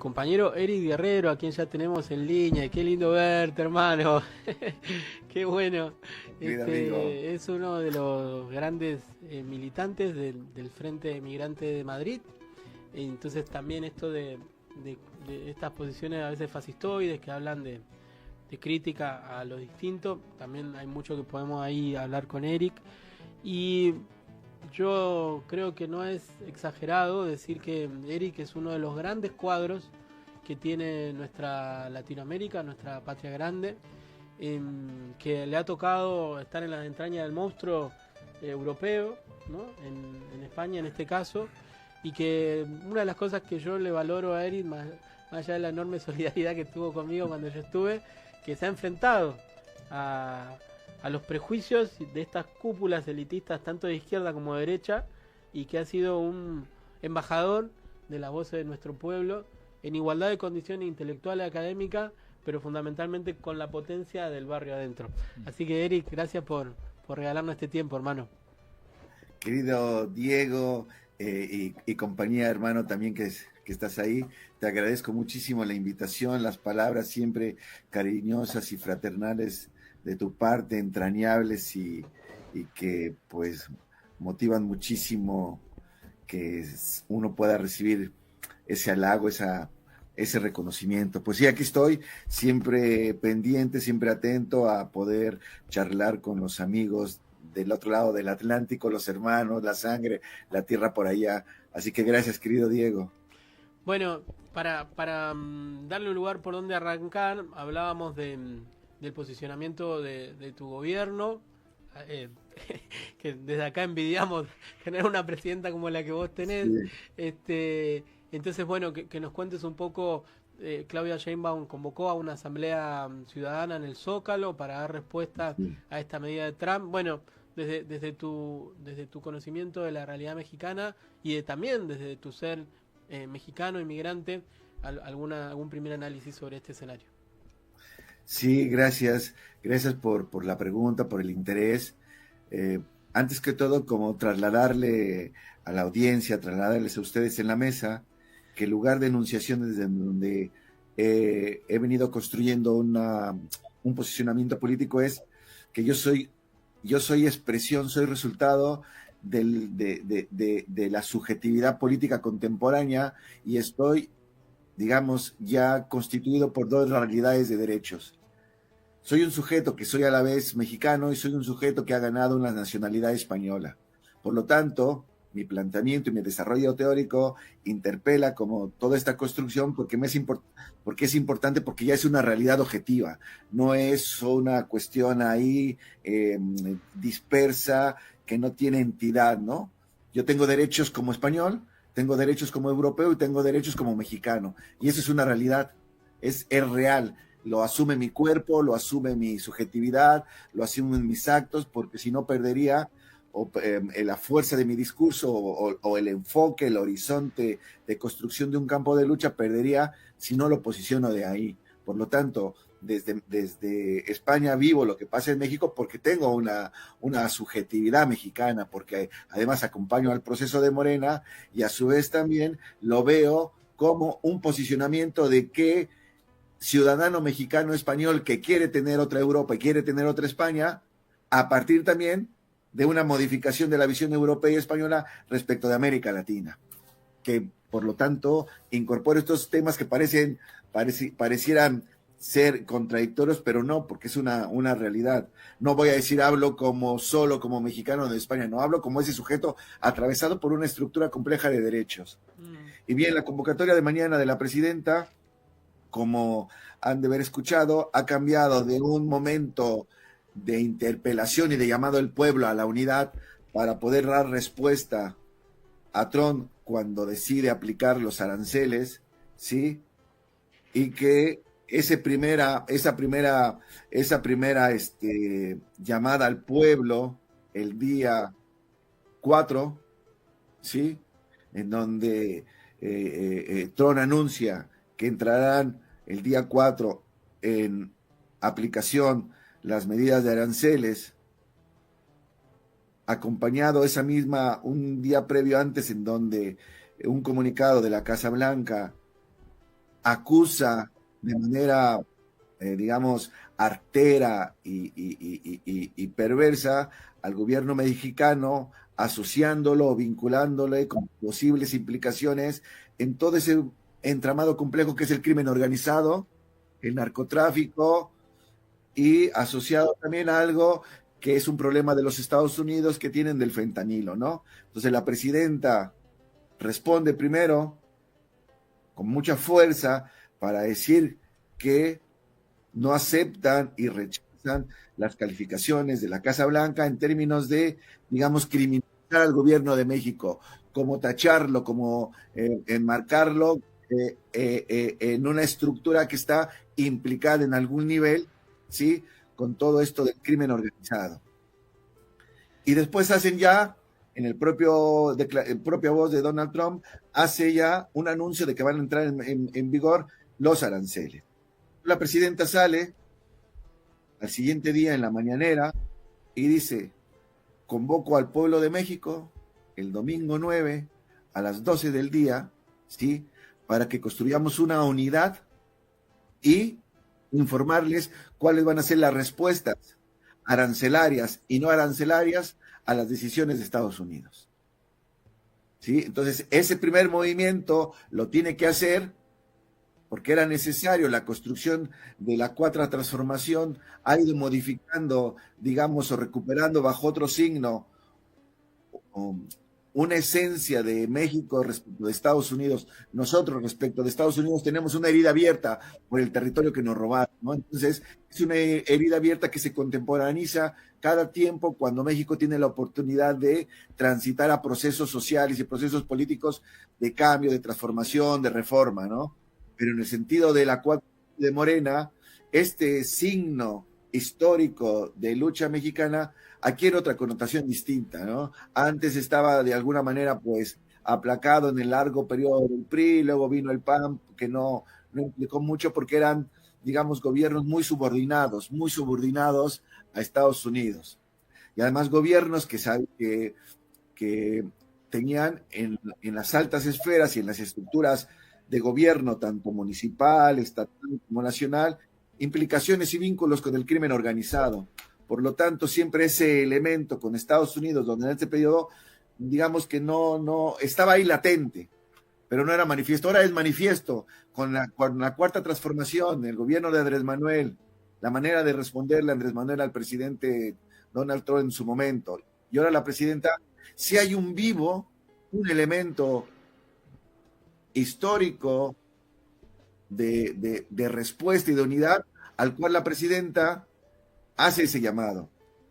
compañero Eric Guerrero, a quien ya tenemos en línea. Qué lindo verte, hermano. Qué bueno. Querido amigo, Es uno de los grandes militantes del Frente Migrante de Madrid. Entonces también esto de estas posiciones a veces fascistoides que hablan de crítica a lo distinto, también hay mucho que podemos ahí hablar con Eric. Y yo creo que no es exagerado decir que Eric es uno de los grandes cuadros que tiene nuestra Latinoamérica, nuestra patria grande, que le ha tocado estar en las entrañas del monstruo europeo, ¿no? En España en este caso, y que una de las cosas que yo le valoro a Eric, más allá de la enorme solidaridad que tuvo conmigo cuando yo estuve, que se ha enfrentado a los prejuicios de estas cúpulas elitistas, tanto de izquierda como de derecha, y que ha sido un embajador de las voces de nuestro pueblo en igualdad de condiciones intelectuales y académicas, pero fundamentalmente con la potencia del barrio adentro. Así que Eric, gracias por regalarnos este tiempo, hermano. querido Diego y compañía, hermano, también que estás ahí, te agradezco muchísimo la invitación, las palabras siempre cariñosas y fraternales de tu parte, entrañables y que pues motivan muchísimo que uno pueda recibir ese halago, ese reconocimiento. Pues sí, aquí estoy, siempre pendiente, siempre atento a poder charlar con los amigos del otro lado del Atlántico, los hermanos, la sangre, la tierra por allá. Así que gracias, querido Diego. Bueno, para darle un lugar por donde arrancar, hablábamos del posicionamiento de tu gobierno, eh, que desde acá envidiamos tener una presidenta como la que vos tenés. Sí, Entonces, bueno, que nos cuentes un poco. Claudia Sheinbaum convocó a una asamblea ciudadana en el Zócalo para dar respuesta sí. a esta medida de Trump. Bueno, desde tu conocimiento de la realidad mexicana y también desde tu ser mexicano, inmigrante, algún primer análisis sobre este escenario. Sí, gracias. Gracias por la pregunta, por el interés. Eh, Antes que todo, como trasladarle a la audiencia, trasladarles a ustedes en la mesa, que el lugar de enunciación desde donde he venido construyendo un posicionamiento político es que yo soy expresión, soy resultado de la subjetividad política contemporánea y estoy, digamos, ya constituido por dos realidades de derechos. Soy un sujeto que soy a la vez mexicano y soy un sujeto que ha ganado una nacionalidad española. Por lo tanto, mi planteamiento y mi desarrollo teórico interpela como toda esta construcción porque es importante, porque ya es una realidad objetiva, no es una cuestión ahí dispersa que no tiene entidad, ¿no? Yo tengo derechos como español, tengo derechos como europeo y tengo derechos como mexicano, y eso es una realidad, es real. Lo asume mi cuerpo, lo asume mi subjetividad, lo asumen mis actos, porque si no perdería la fuerza de mi discurso o el enfoque, el horizonte de construcción de un campo de lucha, perdería si no lo posiciono de ahí. Por lo tanto, desde España vivo lo que pasa en México porque tengo una subjetividad mexicana, porque además acompaño al proceso de Morena y a su vez también lo veo como un posicionamiento de que ciudadano mexicano español que quiere tener otra Europa y quiere tener otra España, a partir también de una modificación de la visión europea y española respecto de América Latina, que por lo tanto incorpora estos temas que parecieran ser contradictorios, pero no, porque es una realidad. No voy a decir hablo solo como mexicano de España, no, hablo como ese sujeto atravesado por una estructura compleja de derechos. Y bien, la convocatoria de mañana de la presidenta, como han de haber escuchado, ha cambiado de un momento de interpelación y de llamado del pueblo a la unidad para poder dar respuesta a Trump cuando decide aplicar los aranceles, ¿sí? Y que esa primera llamada al pueblo el día 4, ¿sí? En donde Trump anuncia que entrarán el día 4 en aplicación las medidas de aranceles, acompañado un día previo antes en donde un comunicado de la Casa Blanca acusa de manera, digamos, artera y perversa al gobierno mexicano, asociándolo o vinculándole con posibles implicaciones en todo ese entramado complejo que es el crimen organizado, el narcotráfico, y asociado también a algo que es un problema de los Estados Unidos que tienen del fentanilo, ¿no? Entonces la presidenta responde primero con mucha fuerza para decir que no aceptan y rechazan las calificaciones de la Casa Blanca en términos de, digamos, criminalizar al gobierno de México, como tacharlo, como enmarcarlo en una estructura que está implicada en algún nivel, ¿sí? Con todo esto del crimen organizado. Y después hacen ya, en el propia voz de Donald Trump, hace ya un anuncio de que van a entrar en vigor los aranceles. La presidenta sale al siguiente día en la mañanera y dice: convoco al pueblo de México el domingo 9 a las 12 del día, ¿sí? Para que construyamos una unidad y informarles cuáles van a ser las respuestas arancelarias y no arancelarias a las decisiones de Estados Unidos. ¿Sí? Entonces, ese primer movimiento lo tiene que hacer porque era necesario. La construcción de la cuarta transformación ha ido modificando, digamos, o recuperando bajo otro signo una esencia de México respecto de Estados Unidos. Nosotros respecto de Estados Unidos tenemos una herida abierta por el territorio que nos robaron, ¿no? Entonces es una herida abierta que se contemporaniza cada tiempo cuando México tiene la oportunidad de transitar a procesos sociales y procesos políticos de cambio, de transformación, de reforma, ¿no? Pero en el sentido de la cuarta de Morena, este signo histórico de lucha mexicana adquiere otra connotación distinta, ¿no? Antes estaba de alguna manera pues aplacado en el largo periodo del PRI, luego vino el PAN, que no implicó mucho porque eran, digamos, gobiernos muy subordinados a Estados Unidos. Y además gobiernos que tenían en las altas esferas y en las estructuras de gobierno, tanto municipal, estatal como nacional, implicaciones y vínculos con el crimen organizado. Por lo tanto, siempre ese elemento con Estados Unidos, donde en este periodo, digamos que no estaba ahí latente, pero no era manifiesto. Ahora es manifiesto con la cuarta transformación, el gobierno de Andrés Manuel, la manera de responderle a Andrés Manuel al presidente Donald Trump en su momento. Y ahora la presidenta, si hay un elemento histórico de respuesta y de unidad, al cual la presidenta hace ese llamado.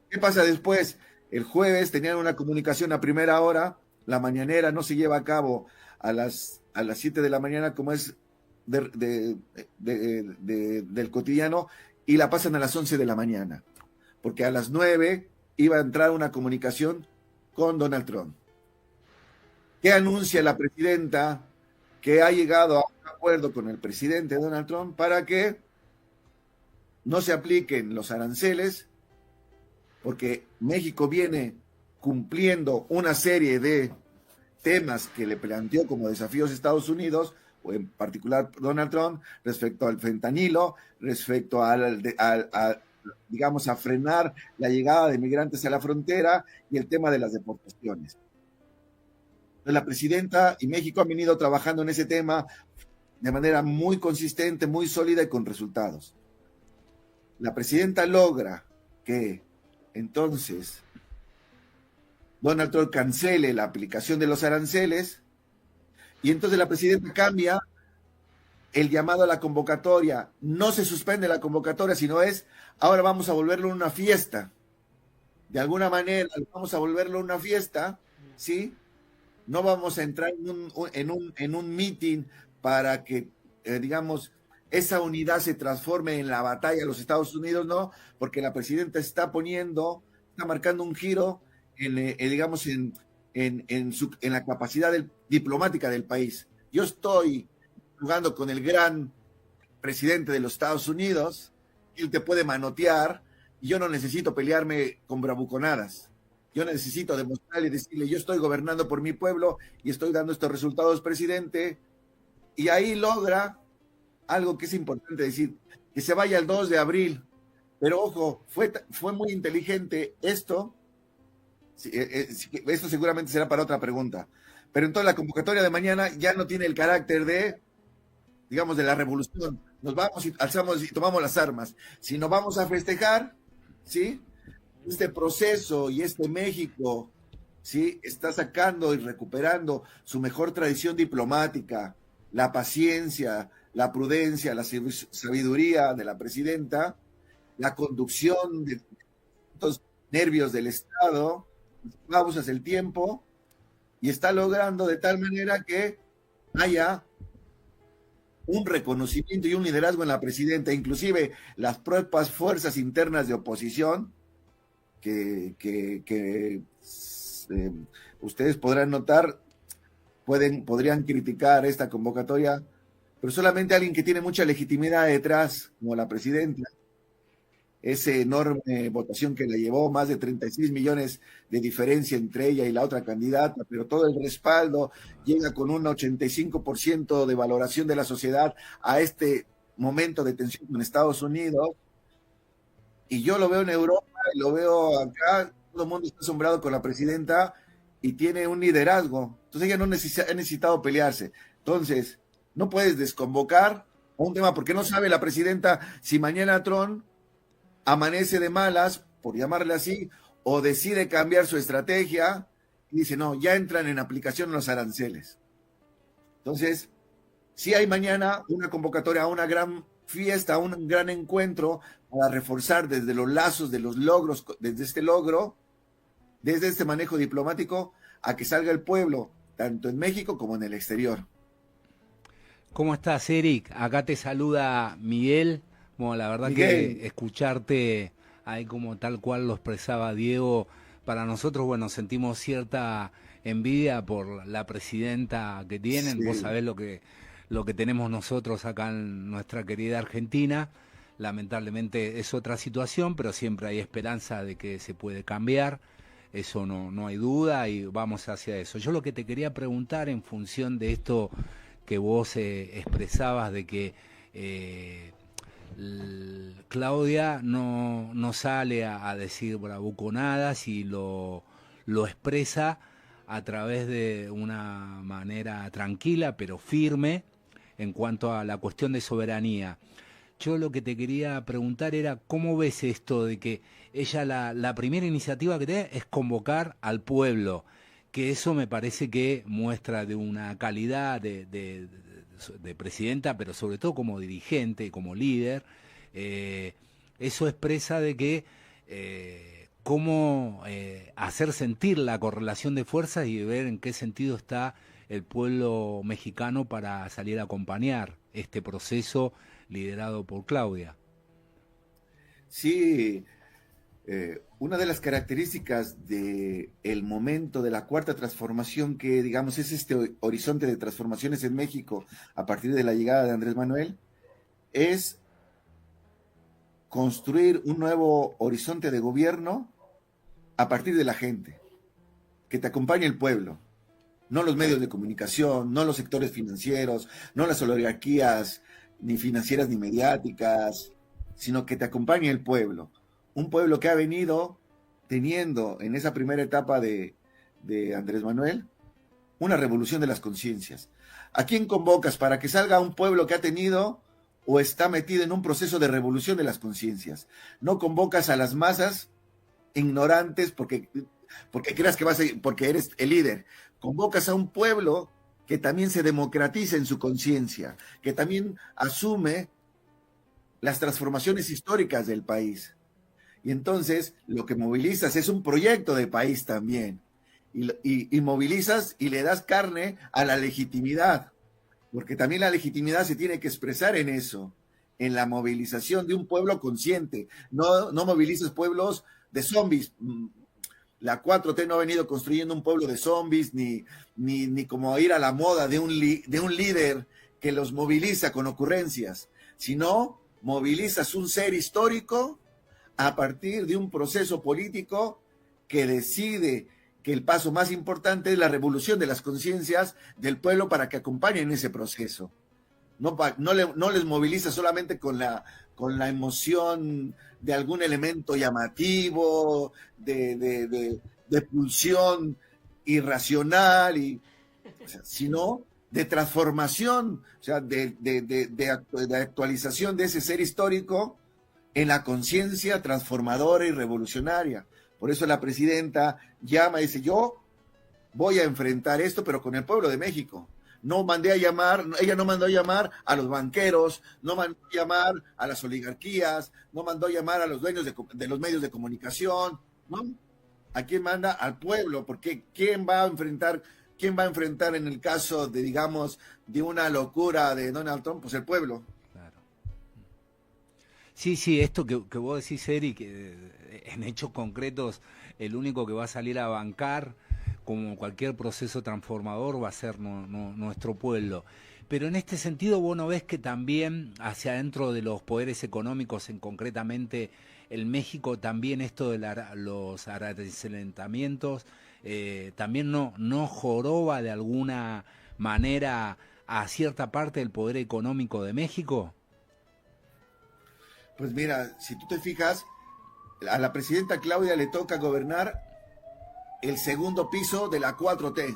¿Qué pasa después? El jueves tenían una comunicación a primera hora, la mañanera no se lleva a cabo a las 7 de la mañana como es del cotidiano, y la pasan a las 11 de la mañana, porque a las 9 iba a entrar una comunicación con Donald Trump. ¿Qué anuncia la presidenta? Que ha llegado a un acuerdo con el presidente Donald Trump para que no se apliquen los aranceles, porque México viene cumpliendo una serie de temas que le planteó como desafíos a Estados Unidos, o en particular Donald Trump, respecto al fentanilo, respecto digamos, a frenar la llegada de migrantes a la frontera y el tema de las deportaciones. La presidenta y México han venido trabajando en ese tema de manera muy consistente, muy sólida y con resultados. La presidenta logra que entonces Donald Trump cancele la aplicación de los aranceles y entonces la presidenta cambia el llamado a la convocatoria. No se suspende la convocatoria, sino ahora vamos a volverlo una fiesta. De alguna manera vamos a volverlo una fiesta, ¿sí? No vamos a entrar en un meeting para que, digamos, esa unidad se transforme en la batalla de los Estados Unidos, no, porque la presidenta está marcando un giro digamos, en la capacidad diplomática del país. Yo estoy jugando con el gran presidente de los Estados Unidos, él te puede manotear, y yo no necesito pelearme con bravuconadas. Yo necesito demostrarle y decirle: yo estoy gobernando por mi pueblo y estoy dando estos resultados, presidente. Y ahí logra algo que es importante decir, que se vaya el 2 de abril, pero ojo, fue muy inteligente esto, esto seguramente será para otra pregunta, pero entonces la convocatoria de mañana ya no tiene el carácter de, digamos, de la revolución, nos vamos y alzamos y tomamos las armas, sino vamos a festejar, ¿sí? Este proceso y este México, ¿sí? Está sacando y recuperando su mejor tradición diplomática, la paciencia, la prudencia, la sabiduría de la presidenta, la conducción de estos nervios del Estado, pausas el tiempo, y está logrando de tal manera que haya un reconocimiento y un liderazgo en la presidenta, inclusive las propias fuerzas internas de oposición, que ustedes podrán notar, podrían criticar esta convocatoria, pero solamente alguien que tiene mucha legitimidad detrás, como la presidenta, esa enorme votación que la llevó, más de 36 millones de diferencia entre ella y la otra candidata, pero todo el respaldo llega con un 85% de valoración de la sociedad a este momento de tensión en Estados Unidos, y yo lo veo en Europa y lo veo acá, todo el mundo está asombrado con la presidenta y tiene un liderazgo, entonces ella no ha necesitado pelearse, entonces no puedes desconvocar a un tema porque no sabe la presidenta si mañana Trump amanece de malas, por llamarle así, o decide cambiar su estrategia y dice, no, ya entran en aplicación los aranceles. Entonces, sí hay mañana una convocatoria a una gran fiesta, a un gran encuentro para reforzar desde los lazos de los logros, desde este logro, desde este manejo diplomático, a que salga el pueblo, tanto en México como en el exterior. ¿Cómo estás, Eric? Acá te saluda Miguel. Bueno, la verdad Miguel, que escucharte ahí como tal cual lo expresaba Diego, para nosotros, bueno, sentimos cierta envidia por la presidenta que tienen. Vos sí, sabés lo que tenemos nosotros acá en nuestra querida Argentina. Lamentablemente es otra situación, pero siempre hay esperanza de que se puede cambiar. Eso no hay duda y vamos hacia eso. Yo lo que te quería preguntar en función de esto que vos expresabas de que Claudia no sale a decir bravuconadas y lo expresa a través de una manera tranquila pero firme en cuanto a la cuestión de soberanía. Yo lo que te quería preguntar era cómo ves esto de que ella la primera iniciativa que tiene es convocar al pueblo, que eso me parece que muestra de una calidad de presidenta, pero sobre todo como dirigente, como líder. Eso expresa de que cómo hacer sentir la correlación de fuerzas y ver en qué sentido está el pueblo mexicano para salir a acompañar este proceso liderado por Claudia. sí. Una de las características del momento de la cuarta transformación, que digamos es este horizonte de transformaciones en México a partir de la llegada de Andrés Manuel, es construir un nuevo horizonte de gobierno a partir de la gente, que te acompañe el pueblo, no los medios de comunicación, no los sectores financieros, no las oligarquías ni financieras ni mediáticas, sino que te acompañe el pueblo. Un pueblo que ha venido teniendo en esa primera etapa de Andrés Manuel una revolución de las conciencias. ¿A quién convocas para que salga un pueblo que ha tenido o está metido en un proceso de revolución de las conciencias? No convocas a las masas ignorantes porque creas que porque eres el líder. Convocas a un pueblo que también se democratiza en su conciencia, que también asume las transformaciones históricas del país. Y entonces lo que movilizas es un proyecto de país también. Y movilizas y le das carne a la legitimidad, porque también la legitimidad se tiene que expresar en eso, en la movilización de un pueblo consciente. No movilizas pueblos de zombies. La 4T no ha venido construyendo un pueblo de zombies, ni como ir a la moda de un líder que los moviliza con ocurrencias, sino movilizas un ser histórico a partir de un proceso político que decide que el paso más importante es la revolución de las conciencias del pueblo para que acompañen ese proceso. no les moviliza solamente con la emoción de algún elemento llamativo, de pulsión irracional, o sea, sino de transformación, o sea, de actualización de ese ser histórico en la conciencia transformadora y revolucionaria. Por eso la presidenta llama y dice, yo voy a enfrentar esto, pero con el pueblo de México. Ella no mandó a llamar a los banqueros, no mandó a llamar a las oligarquías, no mandó a llamar a los dueños de los medios de comunicación, ¿no? ¿A quién manda? Al pueblo, porque ¿quién va a enfrentar en el caso de, digamos, de una locura de Donald Trump? Pues el pueblo. Claro. Sí, esto que vos decís, Eric, en hechos concretos, el único que va a salir a bancar, como cualquier proceso transformador, va a ser nuestro pueblo. Pero en este sentido, vos no ves que también hacia adentro de los poderes económicos, concretamente el México, también esto de los arancelamentamientos, también no joroba de alguna manera a cierta parte del poder económico de México? Pues mira, si tú te fijas, a la presidenta Claudia le toca gobernar el segundo piso de la 4T.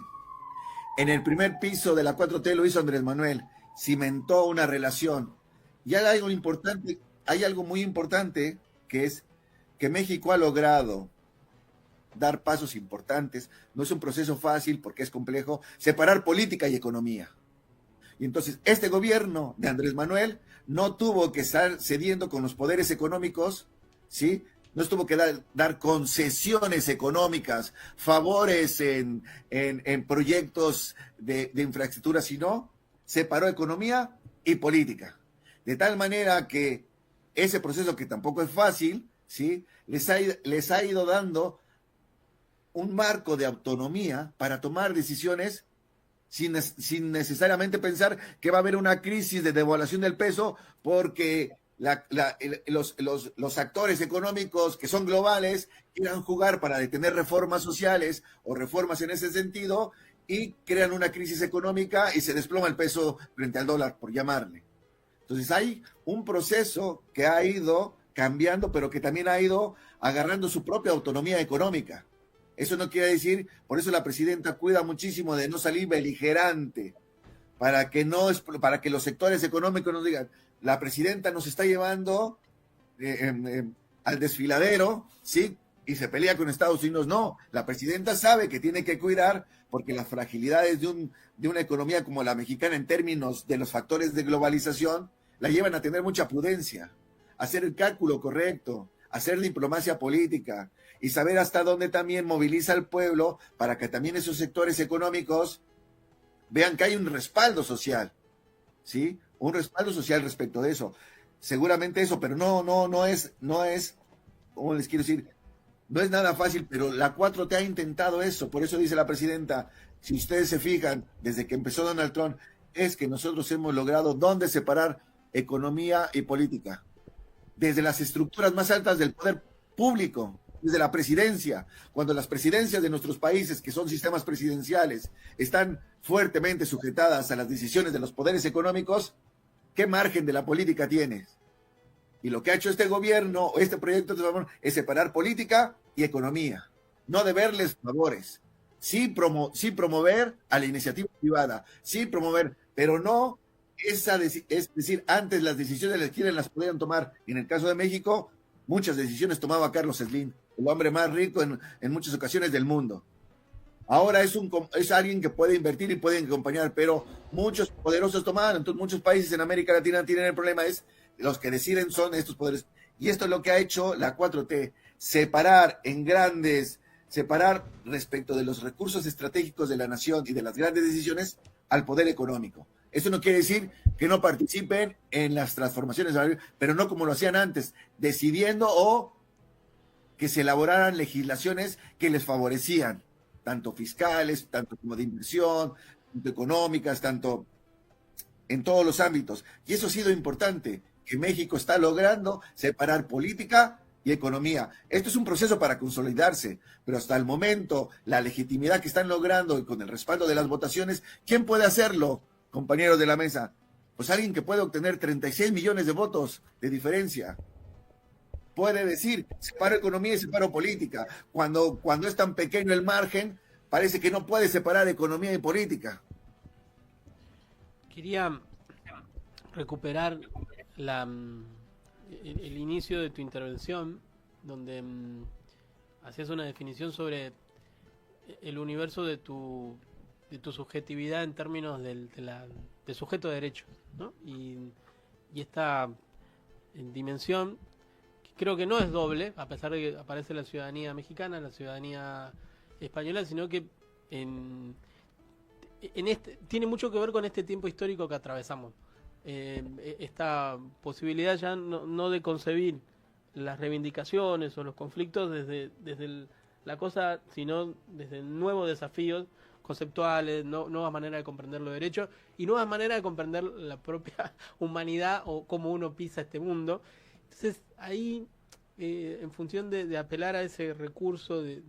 En el primer piso de la 4T lo hizo Andrés Manuel, cimentó una relación. Y hay algo muy importante, que es que México ha logrado dar pasos importantes. No es un proceso fácil porque es complejo, separar política y economía. Y entonces este gobierno de Andrés Manuel no tuvo que estar cediendo con los poderes económicos, ¿sí? No tuvo que dar concesiones económicas, favores en proyectos de infraestructura, sino separó economía y política. De tal manera que ese proceso, que tampoco es fácil, ¿sí? les ha ido dando un marco de autonomía para tomar decisiones sin necesariamente pensar que va a haber una crisis de devaluación del peso, porque los actores económicos que son globales quieran jugar para detener reformas sociales o reformas en ese sentido y crean una crisis económica y se desploma el peso frente al dólar, por llamarle. Entonces hay un proceso que ha ido cambiando, pero que también ha ido agarrando su propia autonomía económica. Eso no quiere decir, por eso la presidenta cuida muchísimo de no salir beligerante, para que los sectores económicos nos digan, la presidenta nos está llevando al desfiladero, ¿sí? Y se pelea con Estados Unidos. No, la presidenta sabe que tiene que cuidar, porque las fragilidades de una economía como la mexicana en términos de los factores de globalización la llevan a tener mucha prudencia, hacer el cálculo correcto, hacer diplomacia política y saber hasta dónde también moviliza al pueblo para que también esos sectores económicos vean que hay un respaldo social, ¿sí? Un respaldo social respecto de eso. Seguramente eso, pero no es, ¿cómo les quiero decir? No es nada fácil, pero la 4T ha intentado eso. Por eso dice la presidenta, si ustedes se fijan, desde que empezó Donald Trump, es que nosotros hemos logrado dónde separar economía y política. Desde las estructuras más altas del poder público, desde la presidencia, cuando las presidencias de nuestros países, que son sistemas presidenciales, están fuertemente sujetadas a las decisiones de los poderes económicos, ¿qué margen de la política tienes? Y lo que ha hecho este gobierno, este proyecto de favor, es separar política y economía, no deberles favores, sí promover a la iniciativa privada, sí promover, pero no es decir, antes las decisiones las podían tomar, en el caso de México, muchas decisiones tomaba Carlos Slim, el hombre más rico en muchas ocasiones del mundo. Ahora es alguien que puede invertir y puede acompañar, pero muchos poderosos tomaban. Entonces muchos países en América Latina tienen el problema, es los que deciden son estos poderes. Y esto es lo que ha hecho la 4T, separar respecto de los recursos estratégicos de la nación y de las grandes decisiones al poder económico. Eso no quiere decir que no participen en las transformaciones, pero no como lo hacían antes, decidiendo o que se elaboraran legislaciones que les favorecían, tanto fiscales, tanto como de inversión, tanto económicas, tanto en todos los ámbitos. Y eso ha sido importante, que México está logrando separar política y economía. Esto es un proceso para consolidarse, pero hasta el momento, la legitimidad que están logrando y con el respaldo de las votaciones, ¿quién puede hacerlo, compañeros de la mesa? Pues alguien que puede obtener 36 millones de votos de diferencia puede decir, separo economía y separo política. Cuando es tan pequeño el margen, parece que no puede separar economía y política. Quería recuperar el inicio de tu intervención, donde hacías una definición sobre el universo de tu subjetividad en términos de sujeto de derechos, ¿no? Y esta dimensión, que creo que no es doble, a pesar de que aparece la ciudadanía mexicana, la ciudadanía española, sino que tiene mucho que ver con este tiempo histórico que atravesamos. Esta posibilidad ya no de concebir las reivindicaciones o los conflictos desde la cosa, sino desde nuevos desafíos conceptuales, nuevas maneras de comprender los derechos y nuevas maneras de comprender la propia humanidad o cómo uno pisa este mundo. Entonces ahí, en función de apelar a ese recurso de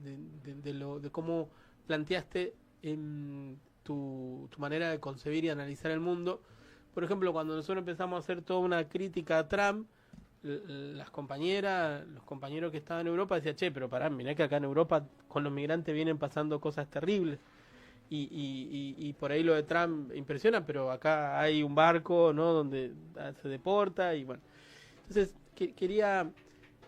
cómo planteaste tu manera de concebir y analizar el mundo, por ejemplo, cuando nosotros empezamos a hacer toda una crítica a Trump, las compañeras, los compañeros que estaban en Europa decían, che, pero pará, mirá que acá en Europa con los migrantes vienen pasando cosas terribles. Y por ahí lo de Trump impresiona, pero acá hay un barco, ¿no?, donde se deporta y bueno. Entonces, quería,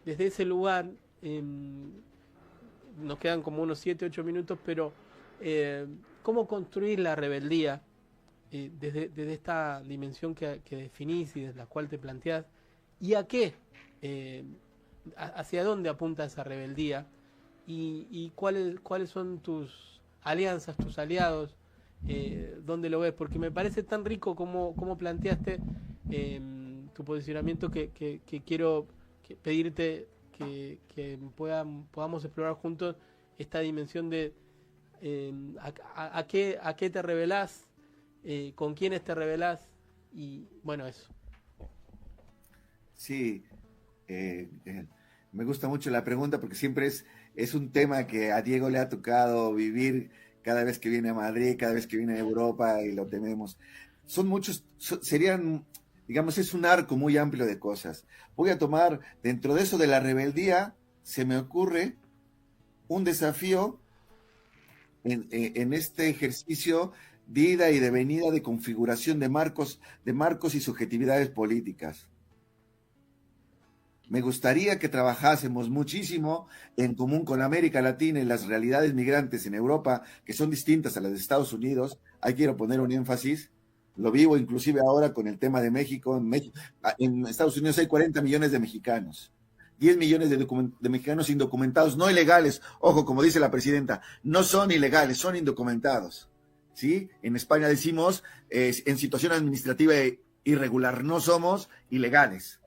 desde ese lugar, nos quedan como unos 7, 8 minutos, pero ¿cómo construir la rebeldía desde esta dimensión que definís y desde la cual te planteás? ¿Y a qué? ¿Hacia dónde apunta esa rebeldía? ¿Y cuáles son tus alianzas, tus aliados? ¿Dónde lo ves? Porque me parece tan rico como planteaste tu posicionamiento que quiero pedirte que podamos explorar juntos esta dimensión de a qué te rebelás, con quiénes te rebelás y bueno, eso. Sí, me gusta mucho la pregunta porque siempre es un tema que a Diego le ha tocado vivir cada vez que viene a Madrid, cada vez que viene a Europa y lo tenemos. Son muchos, serían, digamos, es un arco muy amplio de cosas. Voy a tomar, dentro de eso de la rebeldía, se me ocurre un desafío en este ejercicio de ida y de venida de configuración de marcos y subjetividades políticas. Me gustaría que trabajásemos muchísimo en común con América Latina y las realidades migrantes en Europa, que son distintas a las de Estados Unidos. Ahí quiero poner un énfasis. Lo vivo inclusive ahora con el tema de México. En Estados Unidos hay 40 millones de mexicanos. 10 millones de mexicanos indocumentados, no ilegales. Ojo, como dice la presidenta, no son ilegales, son indocumentados. ¿Sí? En España decimos en situación administrativa irregular, no somos ilegales,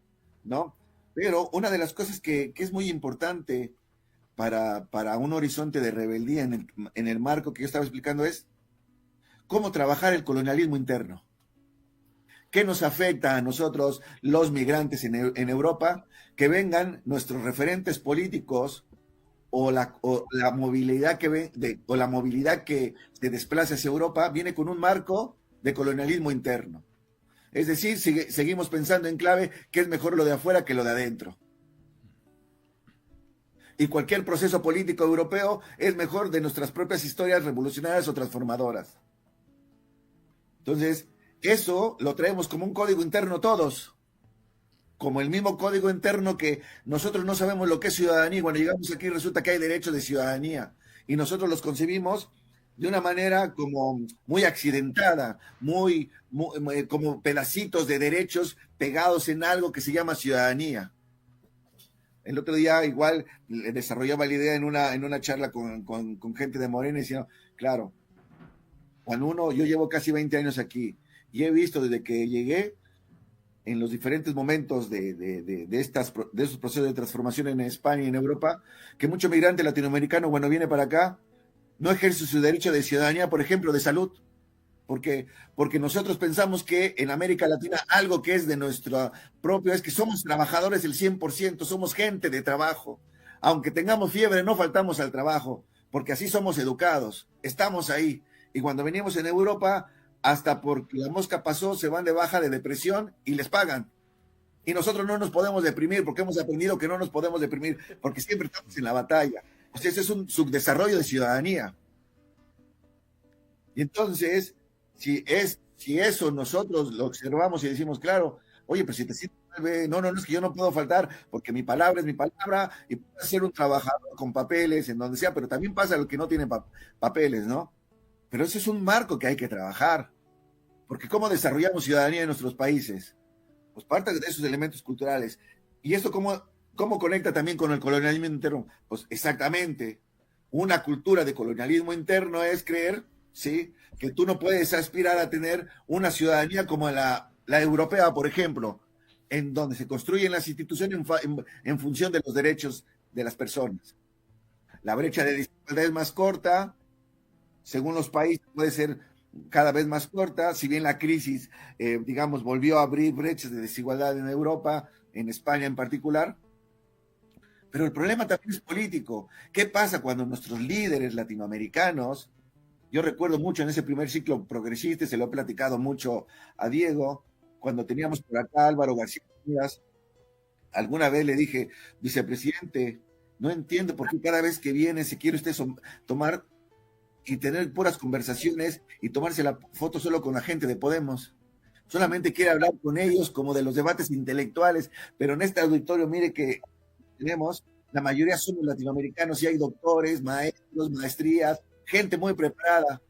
¿no? Pero una de las cosas que es muy importante para un horizonte de rebeldía en el marco que yo estaba explicando es cómo trabajar el colonialismo interno. ¿Qué nos afecta a nosotros, los migrantes en Europa? Que vengan nuestros referentes políticos o la movilidad la movilidad que se desplaza hacia Europa viene con un marco de colonialismo interno. Es decir, seguimos pensando en clave que es mejor lo de afuera que lo de adentro. Y cualquier proceso político europeo es mejor de nuestras propias historias revolucionarias o transformadoras. Entonces, eso lo traemos como un código interno todos. Como el mismo código interno que nosotros no sabemos lo que es ciudadanía. Cuando llegamos aquí resulta que hay derechos de ciudadanía. Y nosotros los concebimos de una manera como muy accidentada, muy como pedacitos de derechos pegados en algo que se llama ciudadanía. El otro día igual desarrollaba la idea en una charla con gente de Morena y decía, claro, yo llevo casi 20 años aquí y he visto desde que llegué en los diferentes momentos de esos procesos de transformación en España y en Europa, que mucho migrante latinoamericano, bueno, viene para acá, no ejerce su derecho de ciudadanía, por ejemplo, de salud, porque nosotros pensamos que en América Latina algo que es de nuestro propio es que somos trabajadores el 100%, somos gente de trabajo. Aunque tengamos fiebre, no faltamos al trabajo, porque así somos educados, estamos ahí. Y cuando venimos en Europa, hasta porque la mosca pasó, se van de baja de depresión y les pagan. Y nosotros no nos podemos deprimir porque hemos aprendido que no nos podemos deprimir porque siempre estamos en la batalla. O sea, ese es un subdesarrollo de ciudadanía. Y entonces, si eso nosotros lo observamos y decimos, claro, oye, pero si te sientes mal, ve, no, es que yo no puedo faltar porque mi palabra es mi palabra y puedes ser un trabajador con papeles en donde sea, pero también pasa lo que no tiene papeles, ¿no? Pero ese es un marco que hay que trabajar. Porque ¿cómo desarrollamos ciudadanía en nuestros países? Pues parte de esos elementos culturales. ¿Y esto cómo conecta también con el colonialismo interno? Pues exactamente. Una cultura de colonialismo interno es creer, ¿sí?, que tú no puedes aspirar a tener una ciudadanía como la europea, por ejemplo, en donde se construyen las instituciones en función de los derechos de las personas. La brecha de desigualdad es más corta, según los países puede ser cada vez más corta, si bien la crisis, digamos, volvió a abrir brechas de desigualdad en Europa, en España en particular, pero el problema también es político. ¿Qué pasa cuando nuestros líderes latinoamericanos, yo recuerdo mucho en ese primer ciclo progresista, se lo he platicado mucho a Diego, cuando teníamos por acá a Álvaro García Díaz, alguna vez le dije, vicepresidente, no entiendo por qué cada vez que viene se quiere usted tomar y tener puras conversaciones y tomarse la foto solo con la gente de Podemos. Solamente quiere hablar con ellos como de los debates intelectuales, pero en este auditorio, mire que tenemos, la mayoría somos latinoamericanos y hay doctores, maestros, maestrías, gente muy preparada,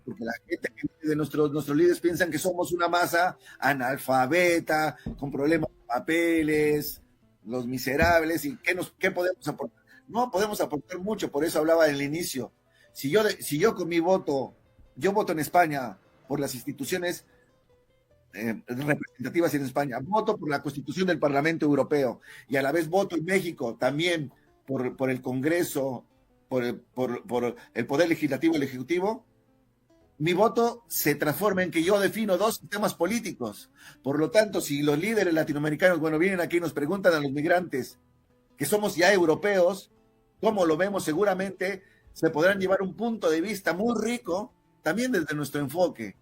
porque la gente de nuestros líderes piensan que somos una masa analfabeta, con problemas de papeles, los miserables, y ¿qué podemos aportar? No podemos aportar mucho, por eso hablaba en el inicio. Si yo con mi voto, yo voto en España por las instituciones representativas en España, voto por la Constitución del Parlamento Europeo y a la vez voto en México también por el Congreso, por el Poder Legislativo y el Ejecutivo, mi voto se transforma en que yo defino dos sistemas políticos. Por lo tanto, si los líderes latinoamericanos, vienen aquí y nos preguntan a los migrantes, que somos ya europeos, ¿cómo lo vemos? Seguramente se podrán llevar un punto de vista muy rico, también desde nuestro enfoque.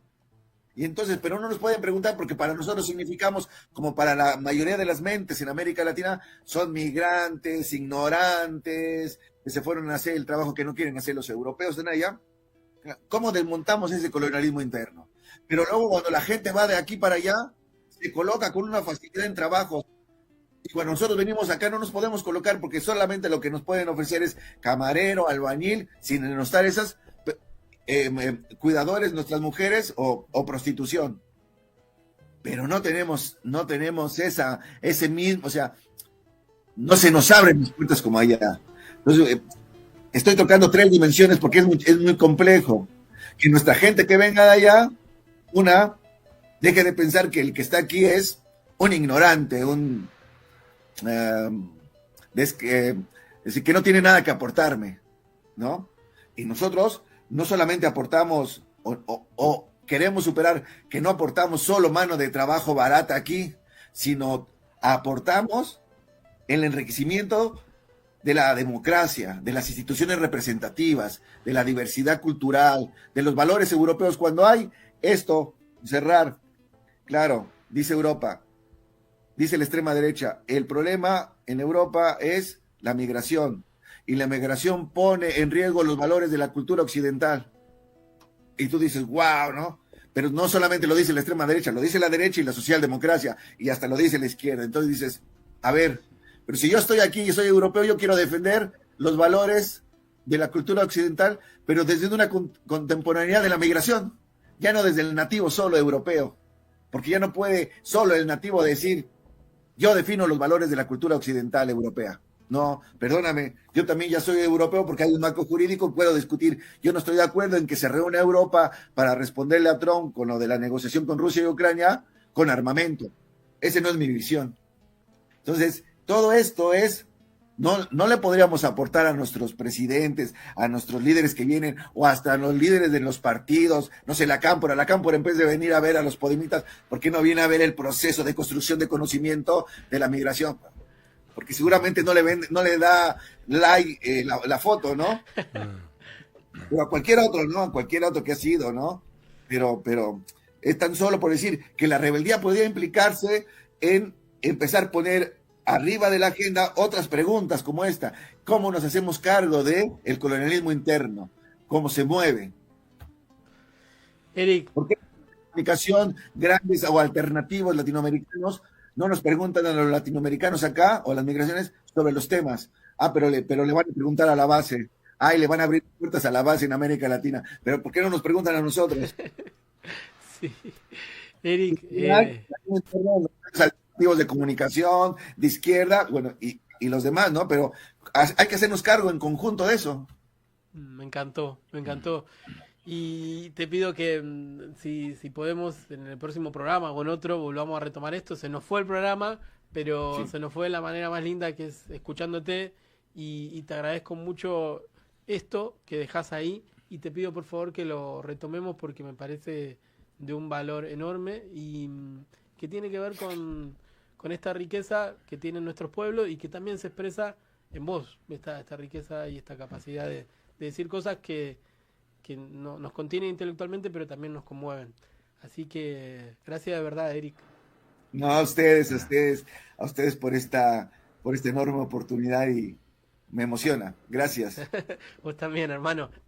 Y entonces, pero no nos pueden preguntar porque para nosotros significamos, como para la mayoría de las mentes en América Latina, son migrantes, ignorantes, que se fueron a hacer el trabajo que no quieren hacer los europeos de allá. ¿Cómo desmontamos ese colonialismo interno? Pero luego cuando la gente va de aquí para allá, se coloca con una facilidad en trabajos. Y cuando nosotros venimos acá no nos podemos colocar porque solamente lo que nos pueden ofrecer es camarero, albañil, sin denostar esas cuidadores, nuestras mujeres o prostitución. Pero no tenemos ese mismo, o sea, no se nos abren las puertas como allá. Entonces, estoy tocando tres dimensiones porque es muy complejo. Que nuestra gente que venga de allá, deje de pensar que el que está aquí es un ignorante, es decir, que no tiene nada que aportarme, ¿no? Y nosotros no solamente aportamos o queremos superar que no aportamos solo mano de trabajo barata aquí, sino aportamos el enriquecimiento de la democracia, de las instituciones representativas, de la diversidad cultural, de los valores europeos. Cuando hay esto, cerrar, claro, dice Europa, dice la extrema derecha, el problema en Europa es la migración, y la migración pone en riesgo los valores de la cultura occidental. Y tú dices, wow, ¿no? Pero no solamente lo dice la extrema derecha, lo dice la derecha y la socialdemocracia, y hasta lo dice la izquierda. Entonces dices, a ver, pero si yo estoy aquí y soy europeo, yo quiero defender los valores de la cultura occidental, pero desde una contemporaneidad de la migración, ya no desde el nativo solo europeo, porque ya no puede solo el nativo decir, yo defino los valores de la cultura occidental europea. No, perdóname, yo también ya soy europeo porque hay un marco jurídico, puedo discutir. Yo no estoy de acuerdo en que se reúna Europa para responderle a Trump con lo de la negociación con Rusia y Ucrania con armamento. Ese no es mi visión. Entonces, todo esto no le podríamos aportar a nuestros presidentes, a nuestros líderes que vienen, o hasta a los líderes de los partidos, no sé, la Cámpora en vez de venir a ver a los podemitas, ¿por qué no viene a ver el proceso de construcción de conocimiento de la migración? Porque seguramente no le da like la foto, ¿no? O a cualquier otro, ¿no? A cualquier otro que ha sido, ¿no? pero es tan solo por decir que la rebeldía podría implicarse en empezar a poner arriba de la agenda otras preguntas como esta. ¿Cómo nos hacemos cargo de el colonialismo interno? ¿Cómo se mueve? Eric. ¿Por qué la comunicación grandes o alternativos latinoamericanos no nos preguntan a los latinoamericanos acá o las migraciones sobre los temas? Pero le van a preguntar a la base. Y le van a abrir puertas a la base en América Latina. Pero ¿por qué no nos preguntan a nosotros? Sí. Eric. Alternativos de comunicación, de izquierda, bueno, y los demás, ¿no? Pero hay que hacernos cargo en conjunto de eso. Me encantó, me encantó. Y te pido que si podemos en el próximo programa o en otro volvamos a retomar esto. Se nos fue el programa, pero Sí. se nos fue de la manera más linda, que es escuchándote, y te agradezco mucho esto que dejas ahí, y te pido por favor que lo retomemos porque me parece de un valor enorme y que tiene que ver con esta riqueza que tienen nuestros pueblos y que también se expresa en vos, esta riqueza y esta capacidad de decir cosas que nos contienen intelectualmente, pero también nos conmueven. Así que gracias de verdad, Eric. No, a ustedes por esta enorme oportunidad y me emociona. Gracias. Vos también, hermano.